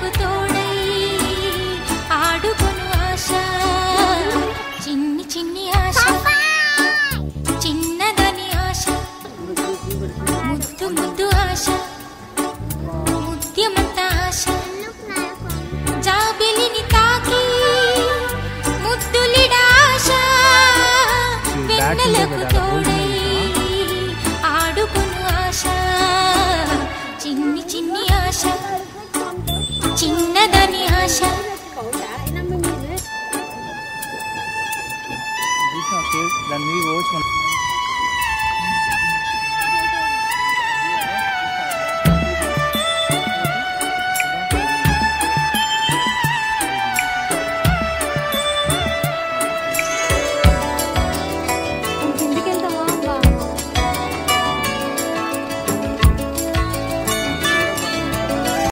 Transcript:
వెన్నెలకు తోడై ఆడుకొను ఆశ చిన్ని చిన్ని ఆశ చిన్నదని ఆశ ముద్దు ముద్దు ఆశ ముద్యమంత ఆశ జాబిలిని తాకి ముద్దులిడ ఆశ వెన్నెలకు తోడై ఆడుకొను ఆశ చిన్ని చిన్ని ఆశ చిన్నదని ఆశ దాని మీద